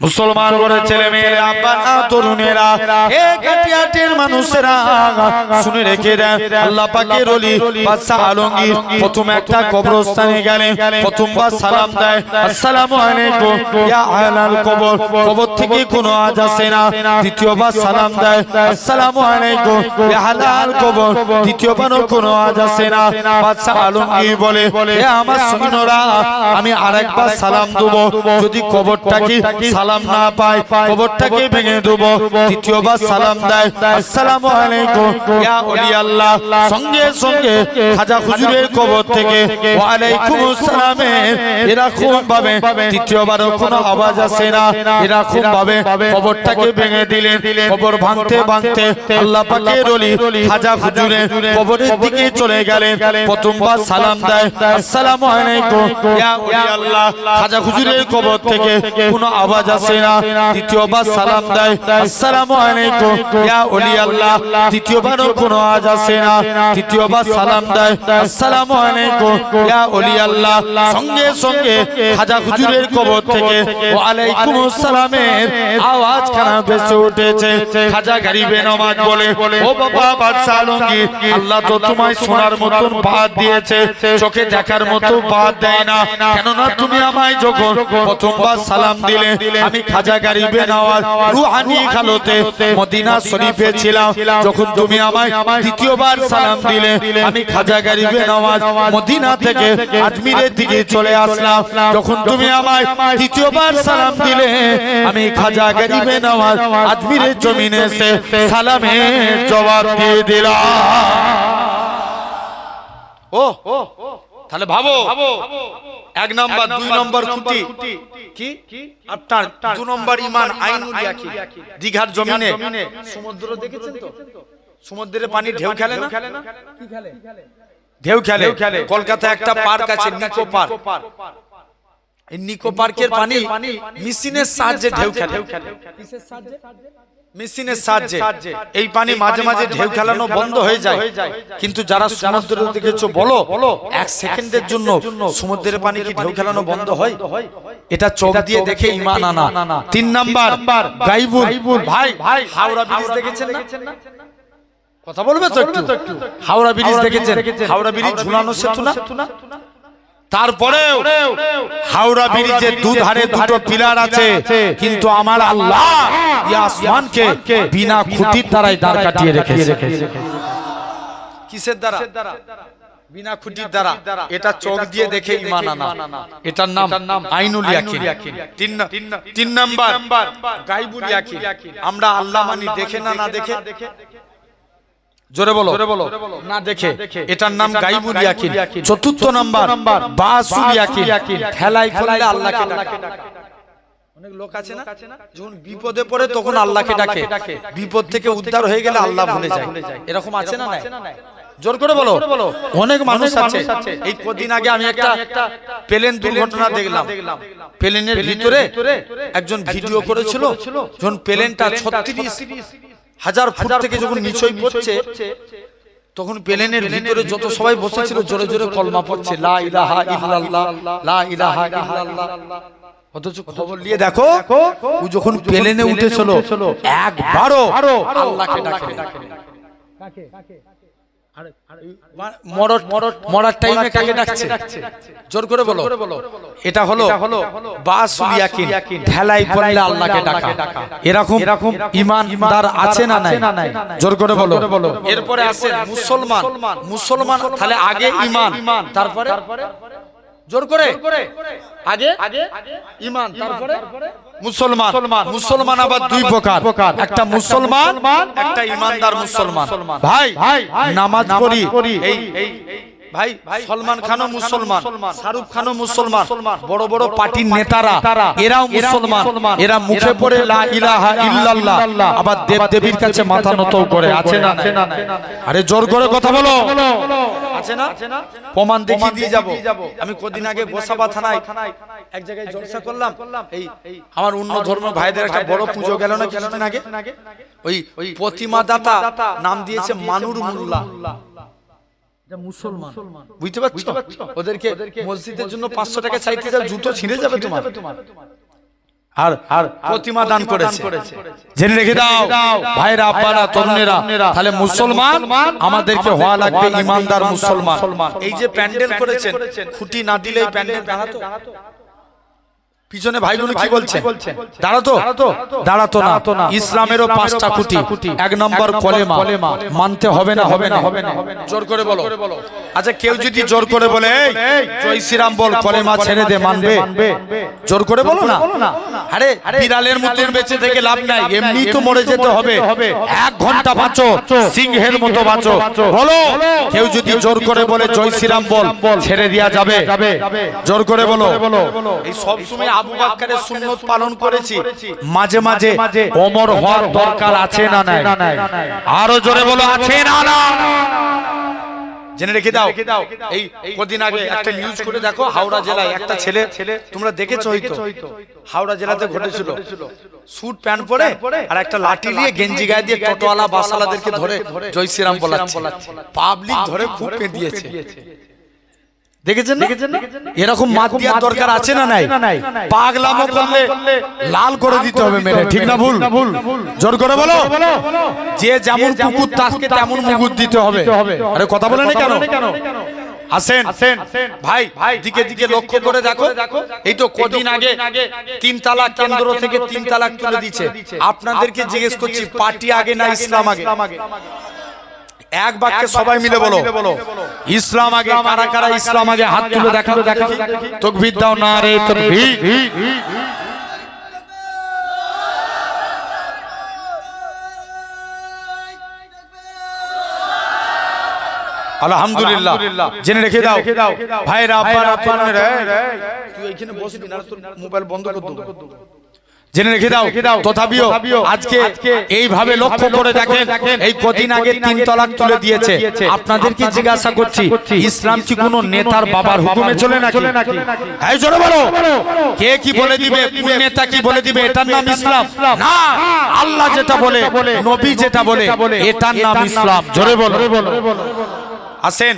মুসলমান ঘরের ছেলে মেয়েরা, আব্বারা, তরুণেরা, হে কাটিয়াটের মানুষেরা, শুনে রেখে দেন, আল্লাহ পাকের ওলি বাদশাহ আলমগীর প্রথম একটা কবরস্থানে গেলেন, প্রথমবার সালাম দেয়, আসসালামু আলাইকুম ইয়া আহলাল কবর। কবর থেকে কোনো আওয়াজ আসে না। দ্বিতীয়বার সালাম দেয়, আসসালামু আলাইকুম ইয়া আহলাল কবর। দ্বিতীয়বারও কোনো আওয়াজ আসে না। বাদশাহ আলমগীর বলে, হে আমার সৈন্যরা, আমি আরেকবার সালাম দেব, যদি কবরটাকে সালাম না পায় কবরটাকে ভেঙে দেব। তৃতীয়বার সালাম দেয়, আসসালামু আলাইকুম ইয়া ওলি আল্লাহ। সঙ্গে সঙ্গে খাজা হুজুরের কবর থেকে ওয়া আলাইকুম আসসালামের এরকম ভাবে তৃতীয়বারও কোনো আওয়াজ আসে না। এরকম ভাবে কবরটাকে ভেঙে দিলেন। কবর ভাঙতে ভাঙতে আল্লাহ পাকের ওলি খাজা হুজুরের কবরের দিকে চলে গেলেন। প্রথমবার সালাম দেয়, আসসালামু আলাইকুম ইয়া ওলি আল্লাহ। খাজা হুজুরের কবর থেকে কোনো আওয়াজ আসে না। দ্বিতীয়বার সালাম দেয়, আসসালামু আলাইকুম ইয়া ওলি আল্লাহ। তৃতীয়বারও কোনো আওয়াজ আসে না। তৃতীয়বার সালাম দেয়, আসসালামু আলাইকুম ইয়া ওলি আল্লাহ। সঙ্গে সঙ্গে খাজা হুজুরের কবর থেকে ওয়া আলাইকুম আসসালামের আওয়াজ খানা ভেসে উঠেছে। খাজা গরিবে নওয়াজ বলে, ও বাবা বাদশাহ আলমগীর, আল্লাহ তো তোমায় শোনার মতন বাদ দিয়েছে, চোখে দেখার মতো বাদ দেয় না। কেননা তুমি আমায় যখন প্রথমবার সালাম দিলে, আমি খাজা গরিবে নওয়াজ রুহানি খালতে মদিনা শরীফে ছিলাম। যখন তুমি আমায় দ্বিতীয়বার সালাম দিলে, আমি খাজা গরিবে নওয়াজ মদিনা থেকে আজমিরের দিকে চলে আসলাম। যখন তুমি আমায় তৃতীয়বার সালাম দিলে, আমি খাজা গরিবে নওয়াজ আজমিরের জমিনে এসে সালামের জবাব দিয়ে দিলাম। ও তাহলে ভাবো, এক নাম্বার, দুই নাম্বার খুঁটি কি আপনার, দু নাম্বার ঈমান আইনুল ইয়াকিন। দীঘার জমিনে সমুদ্র দেখেছেন তো? সমুদ্রের পানি ঢেউ খেলে না? কি খেলে? ঢেউ খেলে। কলকাতায় একটা পার্ক আছে, নিকো পার্ক। এই নিকো পার্কের পানি মেশিনের সাহায্যে ঢেউ খেলে। কিসের সাহায্যে? মেশিনের সাহায্যে। এই পানি মাঝে মাঝে ঢেউ খেলানো বন্ধ হয়ে যায়, কিন্তু যারা সমুদ্রে দেখেছো বলো, এক সেকেন্ডের জন্য সমুদ্রের পানি কি ঢেউ খেলানো বন্ধ হয়? এটা চোখ দিয়ে দেখে ঈমান আনা। তিন নাম্বার গায়বুল। ভাই হাওড়া ব্রিজ দেখেছেন না? কথা বলবে তো একটু? হাওড়া ব্রিজ দেখেছেন? হাওড়া ব্রিজ ঝুলানো সেতু না? তারপরেও হাওড়া ব্রিজের দুধারে দুটো পিলার আছে, কিন্তু আমার আল্লাহ এই আসমানকে বিনা খুঁটির দ্বারাই দাঁড় কাটিয়ে রেখেছে। কিসের দ্বারা? বিনা খুঁটির দ্বারা। এটা চোখ দিয়ে দেখে ঈমান আনা। এটার নাম আইনুল ইয়াকিন। তিন নাম্বার গায়বুল ইয়াকিন। আমরা আল্লাহ মানি দেখে না, না দেখে। জোরে বলো, না দেখে। এটার নাম গায়বুল ইয়াকিন। চতুর্থ নাম্বার বাসুল ইয়াকিন। ঠেলাই করলে আল্লাহকে ডাকে। অনেক লোক আছে না, যখন বিপদে পড়ে তখন আল্লাহকে ডাকে, বিপদ থেকে উদ্ধার হয়ে গেলে আল্লাহ ভুলে যায়। এরকম আছে না? নাই? জোর করে বলো। অনেক মানুষ আছে। এই কদিন আগে আমি একটা প্লেন দুর্ঘটনা দেখলাম। প্লেনের ভিতরে একজন ভিডিও করেছিল, যখন প্লেনটা 36,000 ফুট থেকে যখন নিচই পড়ছে, তখন প্লেনের ভিতরে যত সবাই বসেছিল জোরে জোরে কলমা পড়ছে, লা ইলাহা ইল্লাল্লাহ, লা ইলাহা ইল্লাল্লাহ। অথচ খবর নিয়ে দেখো, ও যখন প্লেনে উঠেছিল একবারও আল্লাহকে ডাকে। মরার টাইমে কাকে ডাকছে? জোর করে বলো। এটা হলো বাসুল ইয়াকিন। ঠেলাই পড়লে আল্লাহকে ডাকা। এরকম ঈমানদার আছে না নাই? জোর করে বলো। এরপরে আছে মুসলমান। মুসলমান তাহলে আগে ঈমান, তারপরে জোর করে আগে ঈমান, তারপরে মুসলমান। মুসলমান আবার দুই প্রকার, একটা মুসলমান, একটা ঈমানদার মুসলমান। ভাই নামাজ পড়ি, এই ভাই সলমান খানও মুসলমান, শাহরুখ খানও মুসলমান, বড় বড় পার্টির নেতারা এরাও মুসলমান। এরা মুখে পড়ে লা ইলাহা ইল্লাল্লাহ, আবার দেব দেবীর কাছে মাথা নত করে। আছে না? আরে জোর করে কথা বলো। আছে না? প্রমাণ দেখিয়ে দিয়ে যাব। আমি কদিন আগে গোসাবা থানায় এক জায়গায় জলসা করলাম। এই আমার অন্য ধর্ম ভাইদের একটা বড় পুজো গেল না কিছুদিন আগে। ওই প্রতিমা দাতা নাম দিয়েছে মানুর মোল্লা। মুসলমান, বুঝতে পারছো? ওদেরকে মসজিদের জন্য 500 টাকা চাইতে যাও, জুতো ছিঁড়ে যাবে তোমার। আর প্রতিমা দান করেছে। জেনে রেখে দাও ভাইরা, আব্বারা, তরুণেরা, তাহলে মুসলমান আমাদেরকে হওয়া লাগবে ইমানদার মুসলমান। এই যে প্যান্ডেল করেছেন, খুঁটি না দিলে এই প্যান্ডেল দাঁড়াতো? পিছনে ভাইগুলো কি বলছে? দাঁড়াতো না। ইসলামেরও 5টা খুঁটি। 1 নম্বর কলেমা, মানতে হবে না? জোর করে বলো। আচ্ছা, কেউ যদি জোর করে বলে জয় শ্রীরাম বল, কলেমা ছেড়ে দে, মানবে? জোর করে বলো না। আরে বিড়ালের মতন বেঁচে থেকে লাভ নাই, এমনি তো মরে যেতে হবে। 1 ঘন্টা বাঁচো, সিংহের মতো বাঁচো। বলো, কেউ যদি জোর করে বলে জয় শ্রীরাম বল, ছেড়ে দেয়া যাবে? জোর করে বলো। এই সব সময় আবু বকরের সুন্নাত পালন করেছি, মাঝে মাঝে ওমর হওয়ার দরকার আছে না নাই? আরো জোরে বলো, আছে না না? জেনে রেখে দাও, এই কদিন আগে একটা নিউজ করে দেখো, হাওড়া জেলায় একটা ছেলে, তোমরা দেখেছো হয়তো, হাওড়া জেলাতে ঘটেছিল। স্যুট প্যান্ট পরে আর একটা লাঠি নিয়ে গেঞ্জি গায়ে দিয়ে টোটোওয়ালা বাসওয়ালাদেরকে ধরে জয় শ্রীরাম বলাচ্ছে। পাবলিক ধরে খুব পেঁদিয়েছে। দেখেছেন না? এরকম মাত দেওয়ার দরকার আছে না নাই? পাগলামো করলে লাল করে দিতে হবে মেরে, ঠিক না ভুল? জোর করে বলো। যে যেমন কুকুর তাকে তেমন মুগুর দিতে হবে। আরে কথা বলে না কেন? আসেন ভাই, দিকে দিকে লক্ষ্য করে দেখো। এই তো কদিন আগে 3 তালাক কেন্দ্র থেকে 3 তালাক তুলে দিচ্ছে। আপনাদেরকে জিজ্ঞেস করছি, পার্টি আগে না ইসলাম আগে? এক বাক্যে সবাই মিলে বলো, ইসলাম আগে। কারা কারা ইসলাম আগে? হাত তুলে দেখাও, তাকবীর দাও, নারে তাকবীর। আলহামদুলিল্লাহ। জেনে রেখে দাও ভাইরা, আব্বারা, তরুণেরা, তুই এখানে বসবি না, তোর মোবাইল বন্ধ করে দেব। জেনে রেখে দাও, তথাপিও আজকে এইভাবে লক্ষ্য করে দেখেন, এই কদিন আগে 3 তালাক তুলে দিয়েছে। আপনাদেরকে জিজ্ঞাসা করছি, ইসলাম কি কোনো নেতার বাবার হুকুমে চলে নাকি? এই জোরে বলো, কে কি বলে দিবে, কোন নেতা কি বলে দিবে এটার নাম ইসলাম না। আল্লাহ যেটা বলে, নবী যেটা বলে, এটার নাম ইসলাম। জোরে বলো। আসেন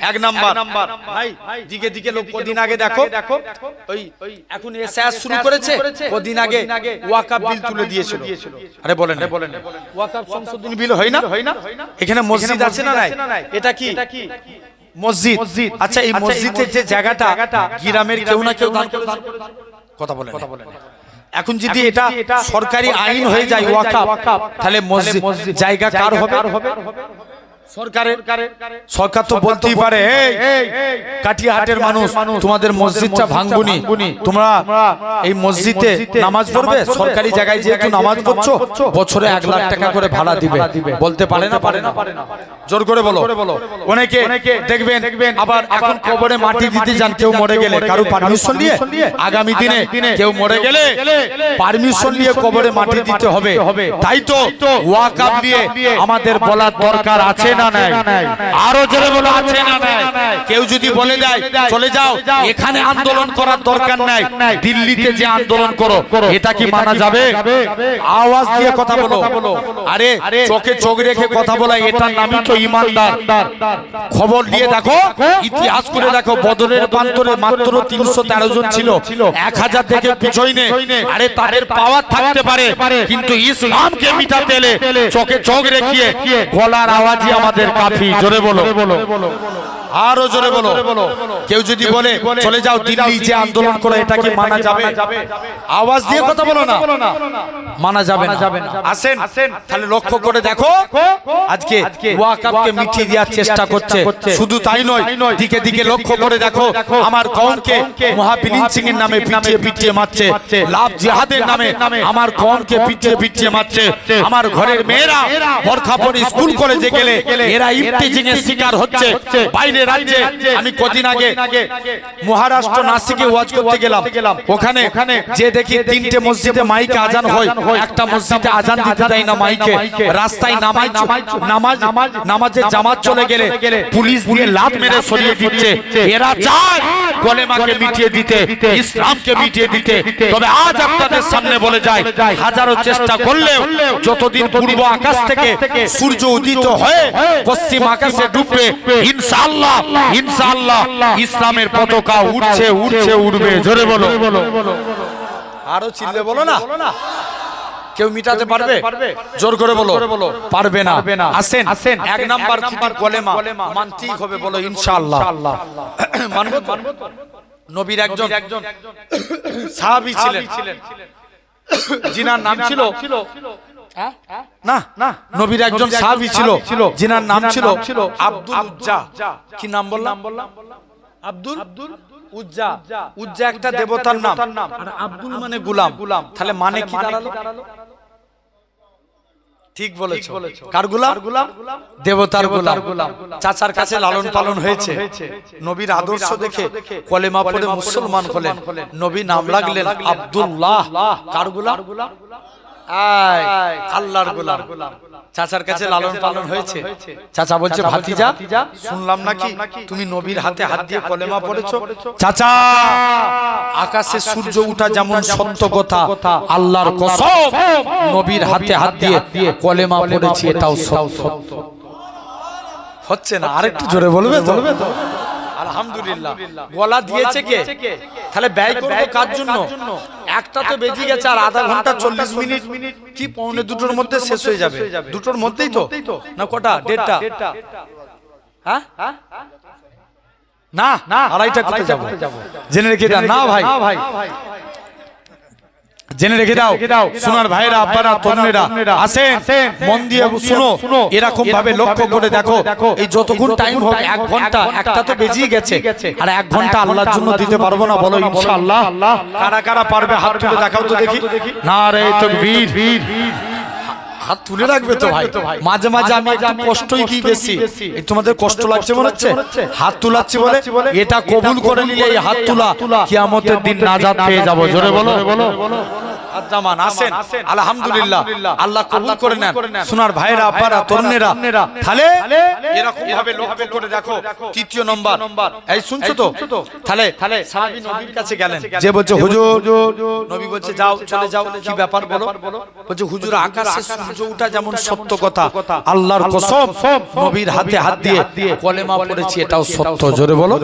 1 নাম্বার ভাই, দিকে দিকে লোক। কদিন আগে দেখো, ওই এখন এসআর শুরু করেছে, কদিন আগে ওয়াকফ বিল তুলে দিয়েছিল। আরে বলেন, ওয়াকফ সংশোধনী বিল হয় না? এখানে মসজিদ আছে না নাই? এটা কি মসজিদ? আচ্ছা, এই মসজিদের যে জায়গাটা গ্রামের কেউ না কেউ দান করে। কথা বলেন। এখন যদি এটা সরকারি আইন হয়ে যায় ওয়াকফ, তাহলে মসজিদ জায়গা কার হবে? সরকার তো বলতেই পারে, কাটিয়াহাটের মানুষ, তোমাদের মসজিদটা ভাঙবুনি, তোমরা এই মসজিদে নামাজ পড়বে, সরকারি জায়গায় যেহেতু নামাজ পড়ছো, বছরে 1 লাখ টাকা করে ভাড়া দিবে। বলতে পারে না? জোর করে বলো। অনেকে দেখবেন আবার এখন কবরে মাটি দিতে যান, কেউ মরে গেলে কারো পারমিশন নিয়ে, আগামী দিনে কেউ মরে গেলে পারমিশন নিয়ে কবরে মাটি দিতে হবে। তাই তো ওয়াকফ নিয়ে আমাদের বলার দরকার আছে না নাই? আরো জোরে বলো, আছে না নাই? কেউ যদি বলে দেয় চলে যাও, এখানে আন্দোলন করার দরকার নাই, দিল্লিতে যে আন্দোলন করো, এটা কি মানা যাবে? আওয়াজ দিয়ে কথা বলো। আরে চোখে চোখ রেখে কথা বলা, এটার নামই তো ইমানদার। খবর নিয়ে দেখো, ইতিহাস করে দেখো, বদরের প্রান্তরে মাত্র 313 জন ছিল, 1000 থেকে পিছই নেই। আরে তাদের পাওয়ার থাকতে পারে, কিন্তু ইসলামকে মিটাতে এলে চোখে চোখ রেখে গলার আওয়াজই আমাদের কাফি। জোরে বলো। আরো জোরে বলো। কেউ যদি বলে চলে যাও, দিল্লি যে আন্দোলন করে, এটা কি মানা যাবে? আওয়াজ দিয়ে কথা বলো না, মানা যাবে না। আসেন তাহলে লক্ষ্য করে দেখো, আজকে ওয়াকফকে মিটিয়ে দেওয়ার চেষ্টা করছে। শুধু তাই নয়, দিকে দিকে লক্ষ্য করে দেখো, আমার কওমকে মহাবিলিংসিং এর নামে পিটিয়ে মারছে, লাভ জিহাদের নামে আমার কওমকে পিটিয়ে মারছে। আমার ঘরের মেয়েরা বোরখা পরে স্কুল কলেজে গেলে এরা ইফতিজিং এর শিকার হচ্ছে। বাইরে রাজ্যে আমি কদিন আগে মহারাষ্ট্র নাসিকে ওয়াজ করতে গেলাম, ওখানে যে দেখি 3টে মসজিদে মাইকে আজান হয়, একটা মসজিদে আজান দিতে দেয় না মাইকে। রাস্তায় নামাজের জামাত চলে গেলে পুলিশ দিয়ে লাত মেরে সরিয়ে দিচ্ছে। এরা চায় কলেমাকে মিটিয়ে দিতে, ইসলামকে মিটিয়ে দিতে। তবে আজ আপনাদের সামনে বলে যায়, হাজারো চেষ্টা করলেও যতদিন পূর্ব আকাশ থেকে সূর্য উদিত হয়ে পশ্চিম আকাশে ডুববে, ইনশাআল্লাহ ইসলামের পতাকা উঠবে। জোরে বলো। আরো চিল্লে বলো না, কেউ মিটাতে পারবে? জোর করে বলো, পারবে না। আসেন এক নাম্বার খুঁটির কলেমা মানতেই হবে, বলো ইনশাআল্লাহ। মানবো তো? নবীর একজন সাহাবী ছিলেন, যিনার নাম ছিল না, নবীর একজন সাহাবী ছিল যিনার নাম ছিল আব্দুল উজ্জা। কি নাম বললাম? আব্দুল উজ্জা। উজ্জা একটা দেবতার নাম, আর আব্দুল মানে গোলাম। তাহলে মানে কি দাঁড়ালো? ঠিক বলেছো। কার গোলাম? দেবতার গোলাম। চাচার কাছে লালন পালন হয়েছে, নবীর আদর্শ দেখে কলেমা পড়ে মুসলমান হলেন। নবী নাম লাগলেন আব্দুল্লাহ। কার গোলাম? আল্লাহর গোলাম। চাচার কাছে লালন পালন হয়েছে। চাচা বলছে, ভাতিজা শুনলাম নাকি তুমি নবীর হাতে হাত দিয়ে কলেমা পড়েছো? চাচা, আকাশে সূর্য ওঠা যেমন সত্য কথা, আল্লাহর কসম নবীর হাতে হাত দিয়ে কলেমা পড়েছি এটাও সত্য। হচ্ছে না, আরেকটু জোরে বলবে তো? আলহামদুলিল্লাহ। গলা দিয়েছে কে? তাহলে ব্যয় করবো কার জন্য? একটা তো বেজে গেছে, আর আধা ঘন্টা 40 মিনিট কি পৌনে দুটোর মধ্যে শেষ হয়ে যাবে। দুটোর মধ্যেই তো না? কটা? 1:30? হ্যাঁ না, 2:30 করতে যাবো। জেনে রেখে দাও না ভাই, জেনে রেখে দাও। সোনার ভাইরা, আব্বারা, তরুণেরা আসেন, মন দিয়ে শুনো। এরকম ভাবে লক্ষ্য করে দেখো, এই যতক্ষণ টাইম হোক, 1 ঘন্টা, একটা তো বেজেই গেছে, আর 1 ঘন্টা আল্লাহর জন্য দিতে পারবো না? বলো ইনশাআল্লাহ। কারা কারা পারবে হাত তুলে দেখাও তো দেখি। নারে তাকবীর। হাত তুলে রাখবে তো ভাই। মাঝে মাঝে আমি একটু কষ্টই দিই বেশি, তোমাদের কষ্ট লাগছে মনে হচ্ছে? হাত তুলাচ্ছি বলে এটা কবুল করে নিলে এই হাত তুলা কিয়ামতের দিন নাজাত পেয়ে যাবো। জোরে বলো। আসেন, আলহামদুলিল্লাহ, আল্লাহ কবুল করে নেন। সোনার ভাইরা, আব্বারা, তরুণেরা, তাহলে এরকম ভাবে লক্ষ্য করে দেখো। তৃতীয় নম্বর, এই শুনছো তো? তাহলে সাহাবী নবীর কাছে গেলেন, যে বলছে হুজুর, নবী বলছে যাও, চলে যাও। কি ব্যাপার বলো? বলছে হুজুর, আকাশে সূর্য ওঠা যেমন সত্য কথা, আল্লাহর কসম নবীর হাতে হাত দিয়ে কলেমা পড়েছি এটাও সত্য। জোরে বলো।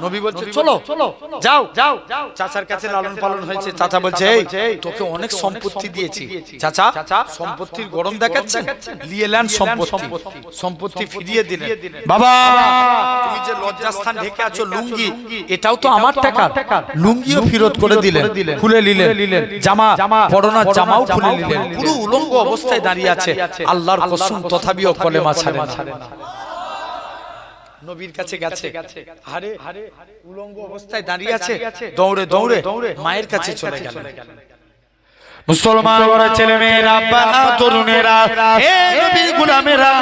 নবী বলছে চলো যাও। চাচার কাছে লালন পালন হয়েছে। চাচা বলছে, এই তোকে অনেক সম্পত্তি দিয়েছি। চাচা সম্পত্তির গরম দেখাচ্ছেন? নিয়ে নেন সম্পত্তি ফিরিয়ে দিলেন। বাবা, তুমি যে লজ্জাস্থান ঢেকে আছো, লুঙ্গি, এটাও তো আমার টাকা। লুঙ্গিও ফেরত করে দিলেন, খুলে নিলেন। জামা পরনার জামাও খুলে নিলেন। পুরো উলঙ্গ অবস্থায় দাঁড়িয়ে আছে। আল্লাহর কসম তথাপিও কলেমা ছাড়ে না। নবীর কাছে গেছে, আরে উলঙ্গ অবস্থায় দাঁড়িয়ে আছে, দৌড়ে দৌড়ে মায়ের কাছে চলে গেল। মুসলমান ছেলে মেয়েরা, আব্বারা, তরুণেরা, হে নবীর গোলামেরা,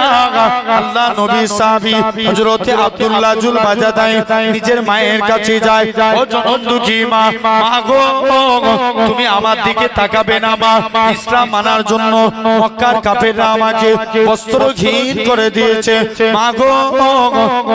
আল্লাহ নবী সাহাবী হযরতে আব্দুল্লাহ জুল বাজাদাই নিজের মায়ের কাছে যায়। ও জনম দুঃখী মা, গো তুমি আমার দিকে তাকাবে না মা? ইসলাম মানার জন্য মক্কার কাফেররা আমাকে বস্ত্রহীন করে দিয়েছে। মা গো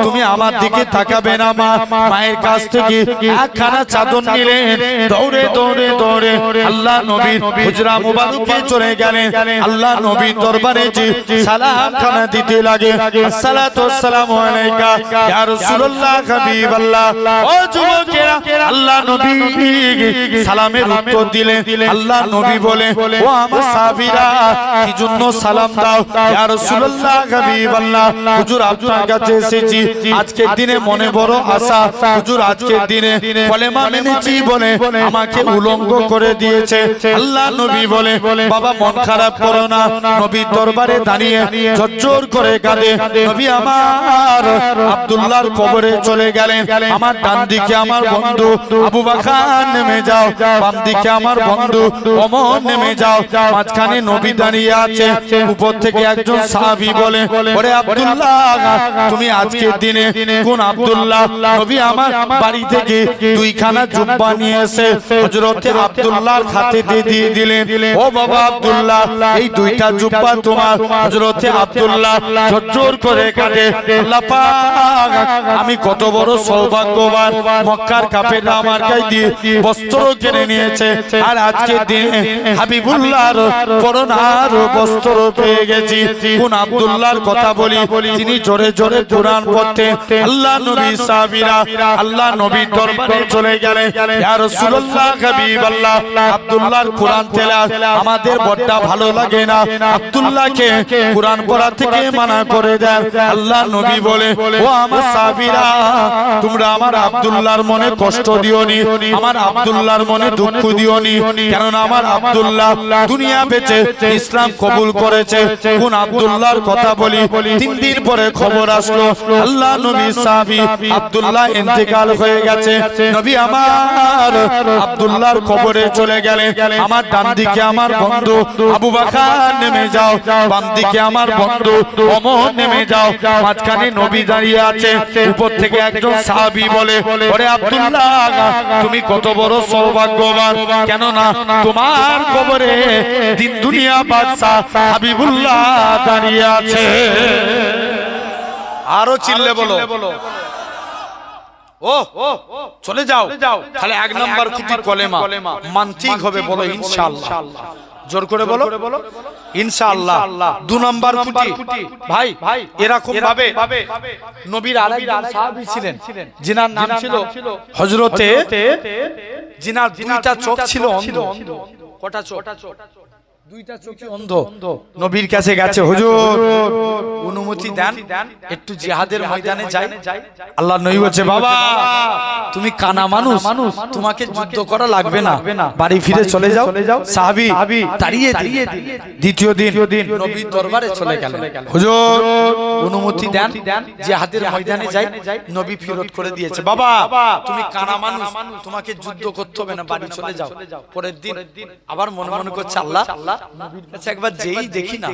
তুমি আমার দিকে তাকাবে না মা? মায়ের কাছ থেকে একখানা চাদর নিলেন, দৌড়ে দৌড়ে দৌড়ে আল্লাহ নবীর হুজরা মুবারকে চলে গেলেন। আল্লাহ নবীর দরবারে যে সালাম খানা দিতে লাগে, আসসালাতু ওয়াসসালামু আলাইকা ইয়া রাসূলুল্লাহ হাবিবাল্লাহ। ও যুবকেরা, আল্লাহ নবী সালামের উত্তর দিলেন। আল্লাহ নবী বলে, ও আমার সাহাবীরা, কি জন্য সালাম দাও? ইয়া রাসূলুল্লাহ হাবিবাল্লাহ, হুজুর আপনার কাছে এসেছি, আজকের দিনে মনে বড় আশা। হুজুর আজকের দিনে কলেমা মেনেছি বলে আমাকে উলঙ্গ করে দিয়েছে। আল্লাহ নবী বলে, বাবা মন খারাপ করো না। নবীর দরবারে দাঁড়িয়ে ঝরঝর করে কাঁদে। নবী আমার আব্দুল্লাহর কবরে চলে গেলেন। আমার ডান দিকে আমার বন্ধু আবু বকর নেমে যাও, বাম দিকে আমার বন্ধু ওমর নেমে যাও। মাঝখানে নবী দাঁড়িয়ে আছে। উপর থেকে একজন সাহাবী বলে, ওরে আব্দুল্লাহ, তুমি আজকের দিনে কোন আব্দুল্লাহ? নবী আমার বাড়ি থেকে 2খানা জুব্বা নিয়ে এসে হযরতে আব্দুল্লাহর হাতে দিয়ে দিয়ে দিলেন, ও বাবা আব্দুল্লাহ, এই দুইটা জুব্বা তোমার। হযরতে আব্দুল্লাহ ঝরঝর করে কাঁদে, আল্লাহ পাক, আমি কত বড় সৌভাগ্যবান, মক্কার কাফেররা আমার গায়ে দিয়ে বস্ত্র কিনে নিয়েছে, আর আজকের দিনে হাবিবুল্লাহর পরনার বস্ত্র পেয়ে গেছি। কোন আব্দুল্লাহর কথা বলি, যিনি জোরে জোরে কোরআন পড়তে আল্লাহ নবী সাহাবীরা আল্লাহ নবীর দরবারে চলে গেলেন, ইয়া রাসূলুল্লাহ হাবিবাল্লাহ, আব্দুল্লাহর কোরআন তেলাওয়াত আমাদের বড়টা ভালো লাগে না, আব্দুল্লাহকে কোরআন পড়া থেকে মানা করে দেন। আল্লাহ নবী বলে, ও আমার সাহাবীরা, তোমরা আমার আব্দুল্লাহর মনে কষ্ট দিওনি, আমার আব্দুল্লাহর মনে দুঃখ দিওনি, কারণ আমার আব্দুল্লাহ দুনিয়া বেঁচে ইসলাম কবুল করেছে। কোন আব্দুল্লাহর কথা বলি, 3 দিন পরে খবর আসলো আল্লাহ নবী সাহাবী আব্দুল্লাহ ইন্তেকাল হয়ে গেছে। নবী আমার আব্দুল্লাহর কবরে চলে গেলেন। আমার ডান দিকে আমার বন্ধু আবু বকর নেমে যাও, বাম দিকে আমার বন্ধু ওমর নেমে যাও, মাঝখানে নবী দাঁড়িয়ে আছে। উপর থেকে একজন সাহাবী বলে, ওরে আব্দুল্লাহ, তুমি কত বড় সৌভাগ্যবান, কেন না তোমার কবরে দিন দুনিয়া বাদশা হাবিবুল্লাহ দাঁড়িয়ে আছে। আরো চিল্লে বলো, ও চলে যাও। তাহলে 1 নাম্বার খুঁটি কলেমা মানতেই হবে, বলো ইনশাআল্লাহ। জোর করে বলো ইনশাআল্লাহ। 2 নাম্বার খুঁটি, ভাই এরকম ভাবে নবীর আরেকজন সাহাবী ছিলেন, যিনার নাম ছিল হযরতে, যিনার 2টা চোখ ছিল অন্ধ। কটা চোখ? 2টা চোখই অন্ধ। নবীর কাছে গেছে, হুজুর অনুমতি দেন, একটু জিহাদের ময়দানে যাই। আল্লাহ নবী বলছে, বাবা তুমি কানা মানুষ, তোমাকে যুদ্ধ করা লাগবে না, বাড়ি ফিরে চলে যাও। সাহাবী তাড়িয়ে দিলেন। দ্বিতীয় দিন নবীর দরবারে চলে গেলেন, হুজুর অনুমতি দেন, জিহাদের ময়দানে যাই। নবী ফিরত করে দিয়েছে, বাবা তুমি কানা মানুষ, তোমাকে যুদ্ধ করতে হবে না, বাড়ি চলে যাও। পরের দিন আবার মনে মনে করছে, আল্লাহ নবীর কাছে একবার যেই দেখি না,